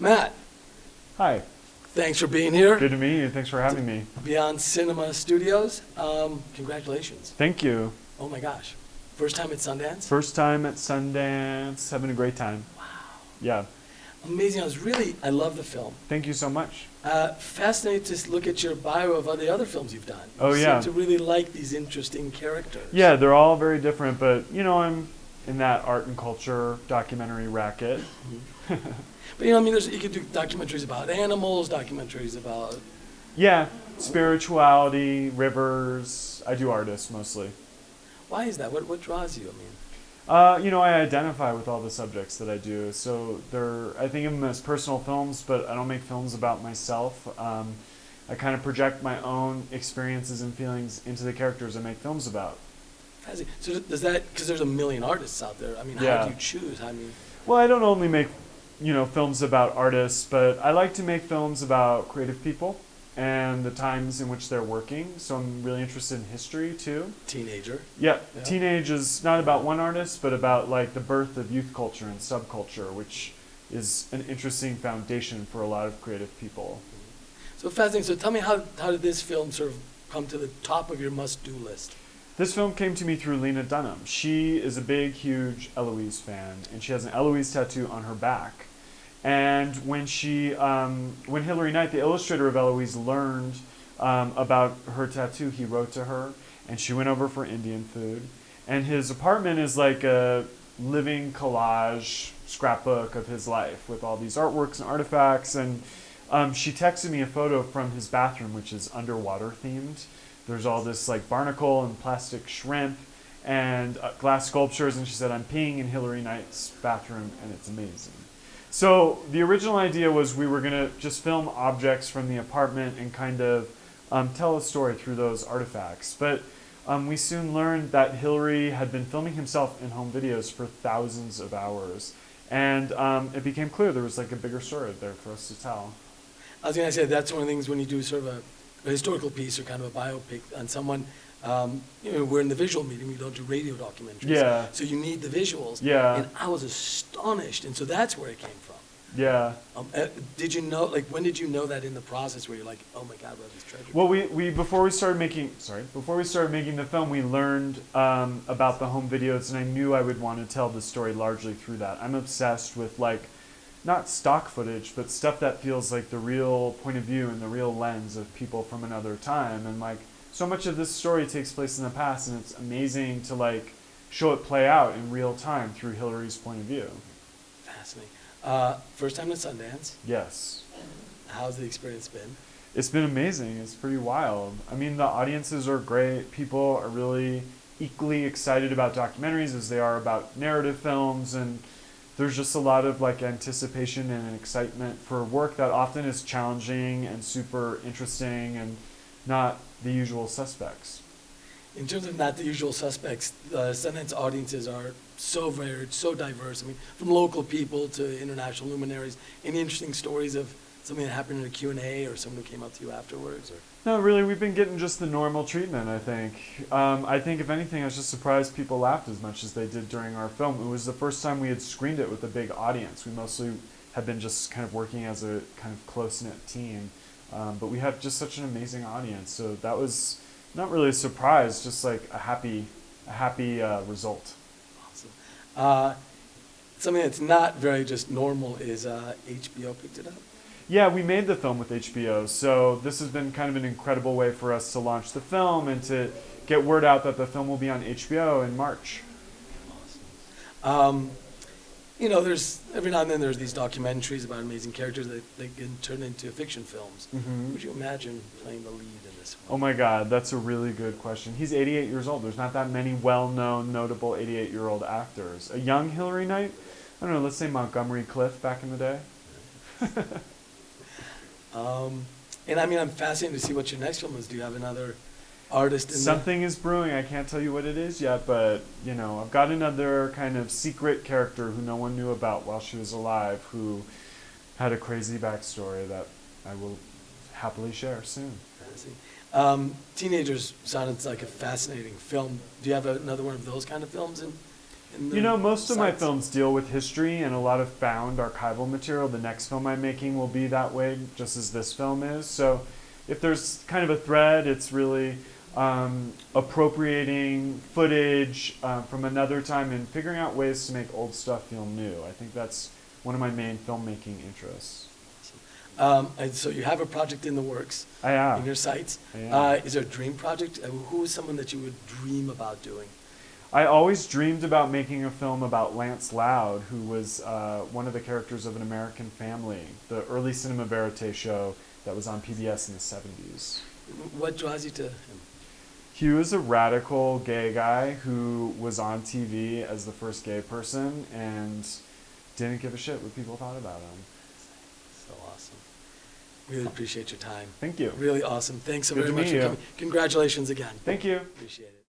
Matt, Hi, thanks for being here. good to meet you. Thanks for having me. Beyond Cinema Studios. Congratulations. Thank you. Oh my gosh. First time at Sundance? First time at Sundance, having a great time. Wow. Yeah, Amazing. I love the film. thank you so much. Fascinated to look at your bio of the other films you've done. Oh, You yeah. seem to really like these interesting characters. Yeah, they're all very different, but I'm in that art and culture documentary racket. But you could do documentaries about animals, documentaries about... Yeah, spirituality, rivers. I do artists mostly. Why is that? What draws you? I identify with all the subjects that I do. So I think of them as personal films, but I don't make films about myself. I kind of project my own experiences and feelings into the characters I make films about. Fascinating. So does that, because there's a million artists out there, how Yeah. do you choose? Well, I don't only make, films about artists, but I like to make films about creative people and the times in which they're working. So I'm really interested in history too. Teenager. Yeah, Yeah. Teenage is not about one artist, but about like the birth of youth culture and subculture, which is an interesting foundation for a lot of creative people. So fascinating. So tell me, how did this film sort of come to the top of your must-do list? This film came to me through Lena Dunham. She is a big, huge Eloise fan, and she has an Eloise tattoo on her back. And when Hilary Knight, the illustrator of Eloise, learned about her tattoo, he wrote to her, and she went over for Indian food. And his apartment is like a living collage scrapbook of his life with all these artworks and artifacts. And she texted me a photo from his bathroom, which is underwater themed. There's all this like barnacle and plastic shrimp and glass sculptures, and she said, "I'm peeing in Hilary Knight's bathroom, and it's amazing." So the original idea was we were going to just film objects from the apartment and kind of tell a story through those artifacts. But we soon learned that Hilary had been filming himself in home videos for thousands of hours. And it became clear there was like a bigger story there for us to tell. I was going to say, that's one of the things when you do sort of a historical piece or kind of a biopic on someone, we're in the visual medium, we don't do radio documentaries. Yeah. So you need the visuals. Yeah. And I was astonished, and so that's where it came from. Yeah. Did you know, when did you know that in the process where you're like, oh my God, what is treasure? Well, before we started making the film, we learned about the home videos, and I knew I would want to tell the story largely through that. I'm obsessed with not stock footage, but stuff that feels like the real point of view and the real lens of people from another time. And so much of this story takes place in the past, and it's amazing to show it play out in real time through Hilary's point of view. Fascinating. First time at Sundance. Yes. How's the experience been? It's been amazing. It's pretty wild. The audiences are great. People are really equally excited about documentaries as they are about narrative films, and there's just a lot of anticipation and excitement for work that often is challenging and super interesting and not the usual suspects. In terms of not the usual suspects, the Sundance audiences are so varied, so diverse. From local people to international luminaries. Any interesting stories of something that happened in a Q&A or someone who came up to you afterwards? Or? No, really, we've been getting just the normal treatment, I think. I think, if anything, I was just surprised people laughed as much as they did during our film. It was the first time we had screened it with a big audience. We mostly had been just kind of working as a kind of close-knit team. But we have just such an amazing audience. So that was not really a surprise, just a happy result. Awesome. Something that's not very just normal is HBO picked it up. Yeah, we made the film with HBO, so this has been kind of an incredible way for us to launch the film and to get word out that the film will be on HBO in March. Awesome. There's every now and then there's these documentaries about amazing characters that they can turn into fiction films. Mm-hmm. Would you imagine playing the lead in this one? Oh my God, that's a really good question. He's 88 years old. There's not that many well-known, notable 88-year-old actors. A young Hilary Knight? I don't know, let's say Montgomery Clift back in the day. And I'm fascinated to see what your next film is. Do you have another artist in Something is brewing. I can't tell you what it is yet, but I've got another kind of secret character who no one knew about while she was alive, who had a crazy backstory that I will happily share soon. Teenagers sounded like a fascinating film. Do you have another one of those kind of films? in the You know, most of my sites? films deal with history and a lot of found archival material. The next film I'm making will be that way, just as this film is. So if there's kind of a thread, it's really appropriating footage from another time and figuring out ways to make old stuff feel new. I think that's one of my main filmmaking interests. And so you have a project in the works I am. in your sights. I am. Is there a dream project? Who is someone that you would dream about doing? I always dreamed about making a film about Lance Loud, who was one of the characters of An American Family, the early cinema verite show that was on PBS in the 70s. What draws you to him? He was a radical gay guy who was on TV as the first gay person and didn't give a shit what people thought about him. So awesome. Really appreciate your time. Thank you. Really awesome. Thanks so Good very to much meet for you. coming. Congratulations again. Thank you. Appreciate it.